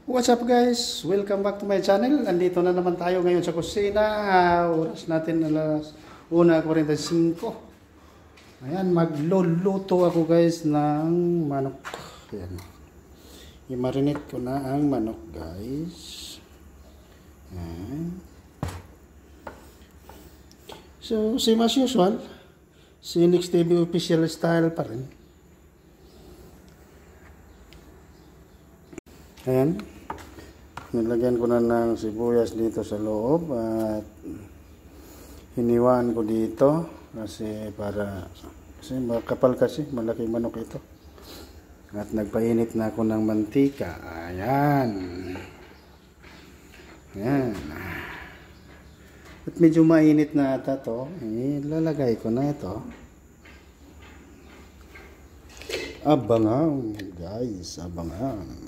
What's up guys? Welcome back to my channel. Andito na naman tayo ngayon sa kusina. Oras natin alas 1:45. Ayan, magluluto ako guys ng manok. Ayan. I-marinate ko na ang manok guys. Ayan. So, same as usual. Sinix TV official style pa rin. Ayan. Nilagyan ko na ng sibuyas dito sa loob at hiniwaan ko dito kasi makapal kasi, malaki manok ito. At nagpainit na ako ng mantika. Ayan. Ayan. At medyo mainit na ata to. Ilalagay ko na ito. Abangan guys, abangan.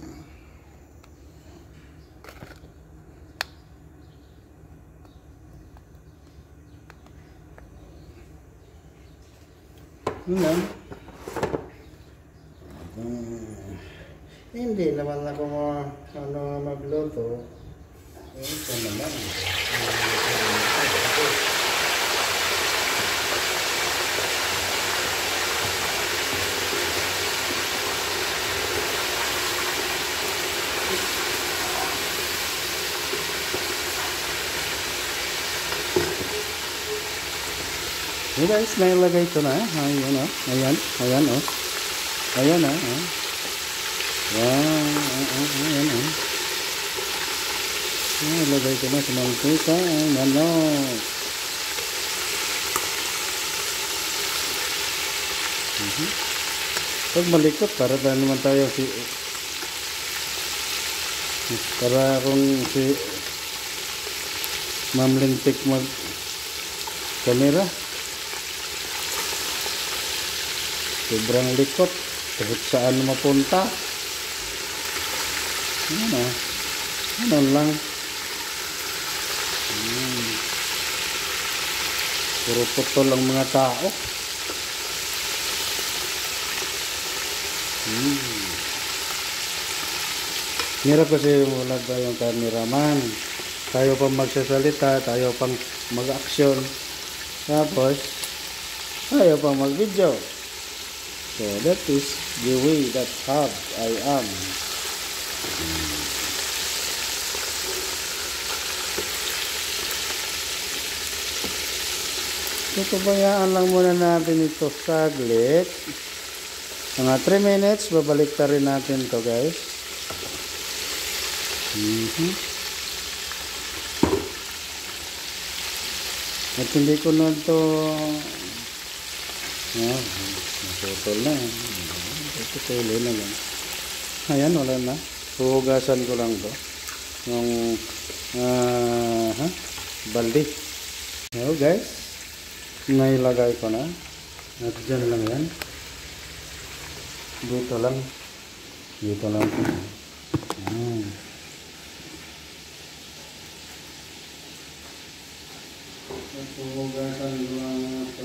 Hindi naman ako magluto. Ito naman. Hey guys, nailagay ko na. Ayan o. Ayan. Ayan o. Ayan o. Ayan o. Nailagay ko na sa mantika. Manok. Pag malikot, para naman tayo para kung si Ma'am Lintik mag-camera. Sobrang likot. Kahit saan mapunta. Ano? Ano lang. Puro putol ang mga tao. Hirap kasi wala tayong cameraman. Tayo pang magsasalita. Tayo pang mag-action. Tapos tayo pang mag-video. So that is the way that how I am. So pabayaan lang muna natin ito saglit. Mga 3 minutes, babalik ta rin natin to guys. At hindi ko na ito naputol na. Tutuloy na lang. Ayan, wala na. Huhugasan ko lang to. Yung balde. So guys, nailagay ko na. At dyan lang yan. Dito lang. Dito lang. Huhugasan ko lang ito.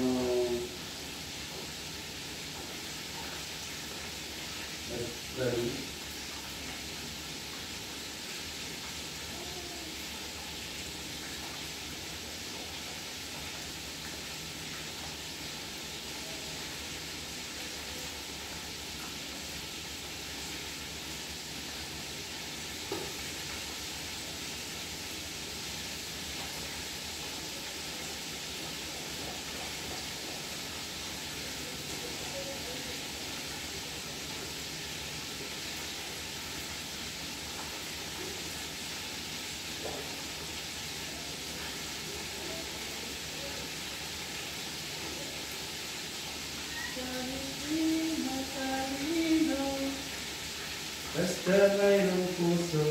Basta mayroong puso,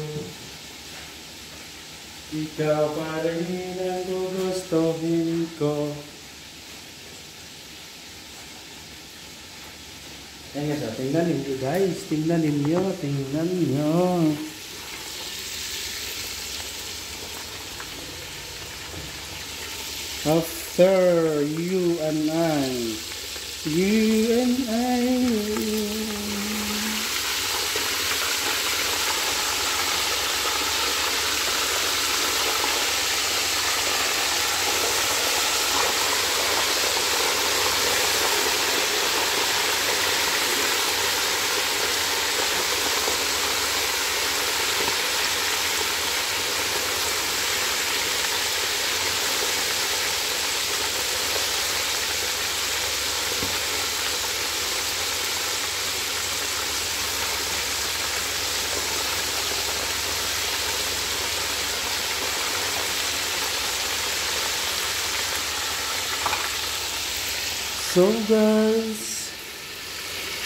ikaw pa rin ang gugustuhin ko. Ayan nga, tingnan ninyo guys, tingnan ninyo. After you and I. So guys,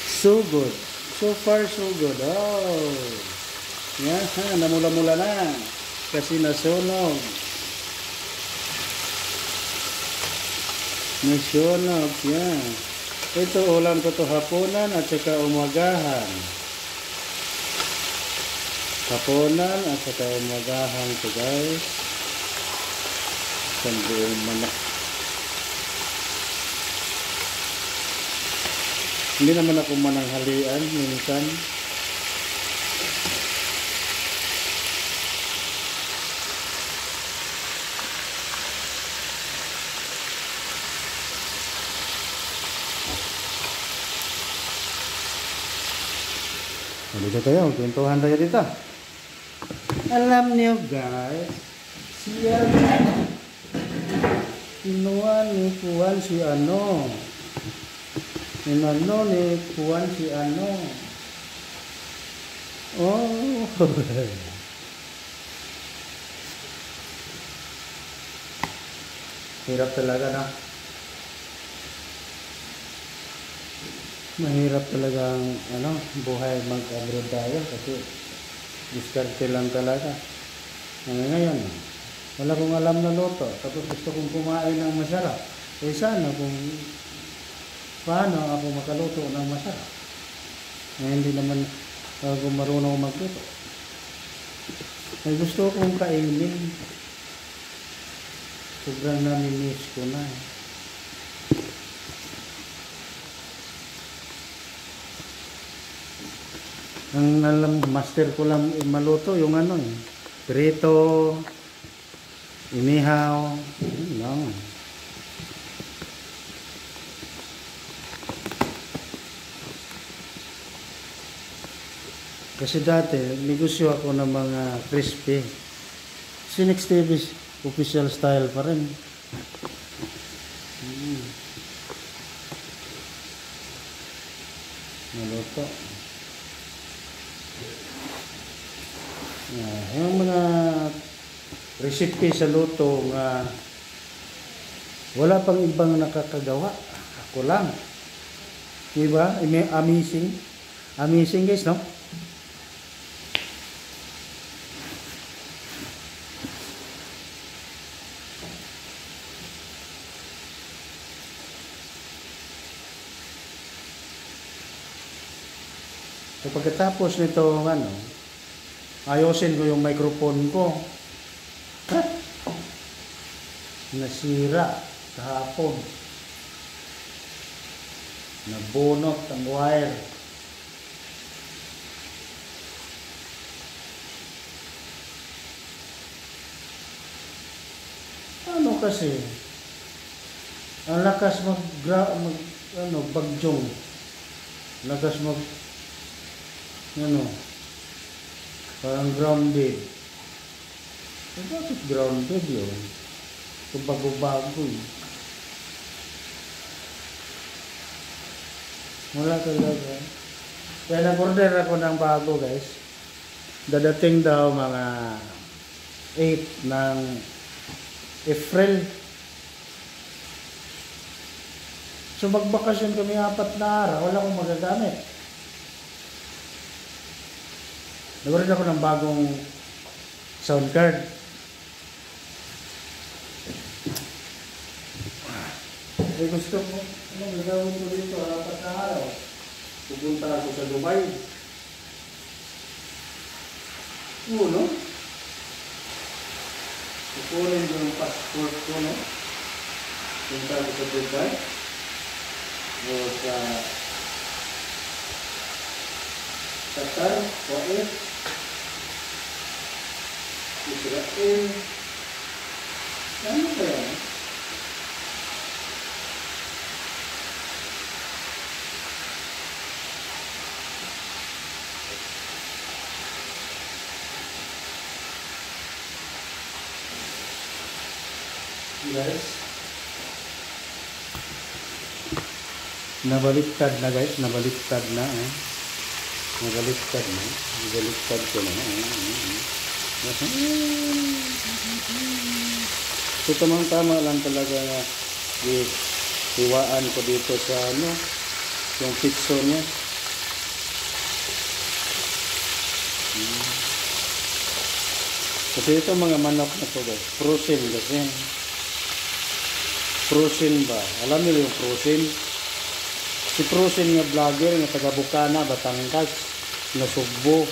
so good. So far so good. Oh. Yan, namula-mula na. Kasi nasunog. Nasunog, yan. Ito ulam ko to hapunan at saka umagahan. Hapunan at saka umagahan to guys. Isang buong manok. Hindi naman ako mananghalian minsan. Dito tayo, kwentuhan tayo dito. Alam niyo guys, siya kinuha ni Kuwan si ano. Inano ni Kuwan si ano. Oh. Hirap talaga na. Mahirap talaga ang ano, buhay mag-abroad tayo kasi diskarte lang talaga. Ngayon, wala kong alam na luto. Tapos gusto kong kumain ng masarap. Eh sana kung paano ako makaluto ng masarap. Hindi naman ako marunong magluto. Ay gusto kong kainin. Sobrang nami-miss ko na. Ang alam, master ko lang maluto yung ano eh. Prito, inihaw, yun lang. Kasi dati, negosyo ako ng mga crispy. Si Next TV official style pa rin. Maluto. Yung mga recipe sa luto nga wala pang ibang nakakagawa. Ako lang. Diba? Amazing. Amazing guys, no? So pagkatapos nito, ano, ayusin ko yung microphone ko. Nasira kahapon. Nabunot ang wire. Ano kasi? Ang lakas bagyong. Lakas parang grounded. Bakit grounded yun? Ito bago-bago eh. Wala talaga. Kaya nag-order ako ng bago guys. Dadating daw mga 8 ng April. So magbakasyon kami 4 na araw. Wala akong magagamit. Nag-order ako ng bagong sound card. Eh gusto mo, ano gagawin ko dito 4 na araw? Pupunta ako sa Dubai. No? Kukunin ko yung passport ko, no? Punta ako sa Dubai. O sa Qatar, Kuwait, Israel. Ano ba yan? Guys, nabaliktad na guys, nabaliktad na nabaliktad ko na so, tamang tama lang talaga hiwaan ko dito sa ano, yung pitso niya. Kasi ito mga manok na to guys, frozen kasi. Frozen ba? Alam niyo yung frozen? Si frozen nga vlogger nga taga Bukana, Batangas, na Sugbo.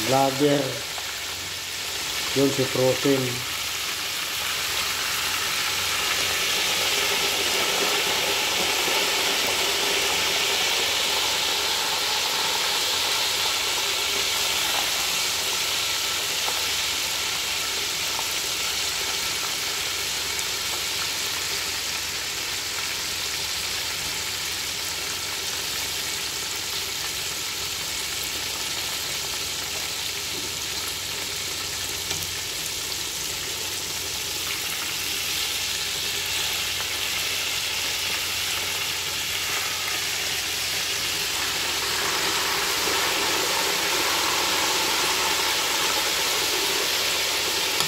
Vlogger. Yun si frozen.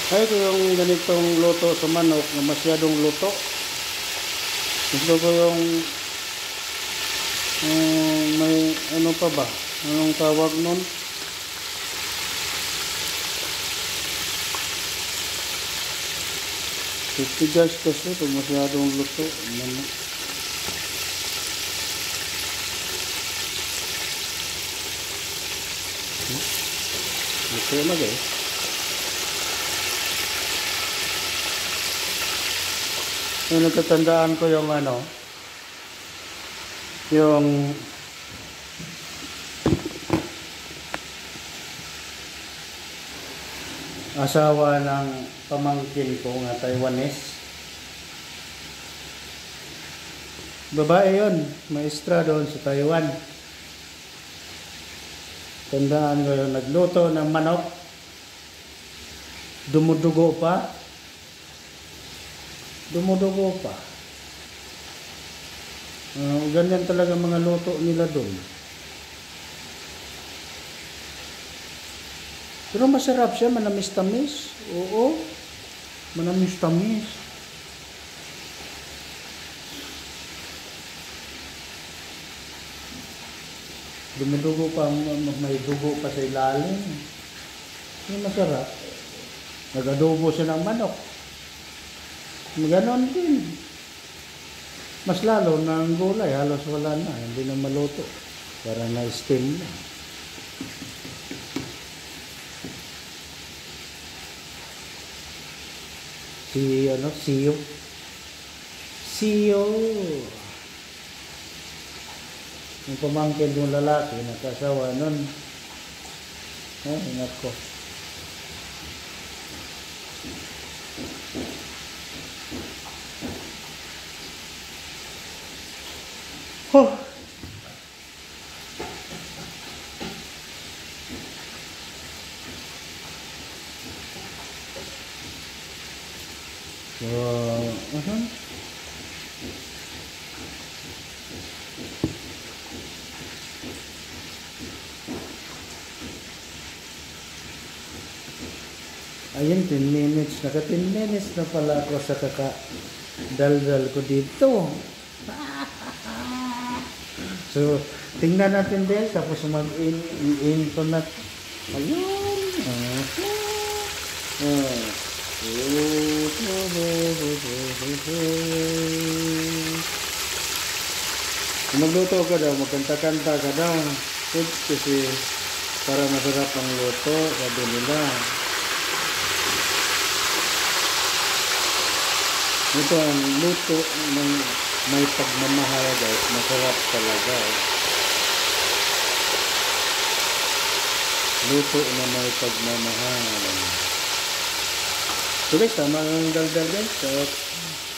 Ay, ito yung ganitong luto sa manok na masyadong luto. Gusto ko yung may ano pa ba? Anong tawag nun? Titigas kasi ito masyadong luto. Manok. Luto na guys. Yung natatandaan ko yung ano, yung asawa ng pamangkin ko nga Taiwanese. Babae yun, maestra doon sa Taiwan. Tandaan ko yung nagluto ng manok, dumudugo pa. Dumudugo pa. Ganyan talaga mga luto nila doon. Pero masarap siya, manamis-tamis. Oo, manamis-tamis. Dumudugo pa, may dugo pa sa ilalim. Yung masarap. Nag-adobo siya ng manok. Ganon din. Mas lalo na ang gulay, halos wala na, hindi na maluto. Para na-steam na. Siyo. Siyo. Yung pamangkin ng lalaki, nakasawa nun. Ay, nako. Huh. Ayun, 10 minutes. Naka 10 minutes na pala ako sa kaka-daldal ko dito. So, tingnan natin din. Tapos mag-in-to na. Ayun. Magluto ka daw, magkanta-kanta ka daw. Kasi para masarap ang luto, sabi nila. Ito ang luto ng may pagmamahal guys, masarap talaga. Luto na may pagmamahal. So guys, tama ang daldal guys. So,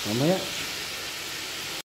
mamaya.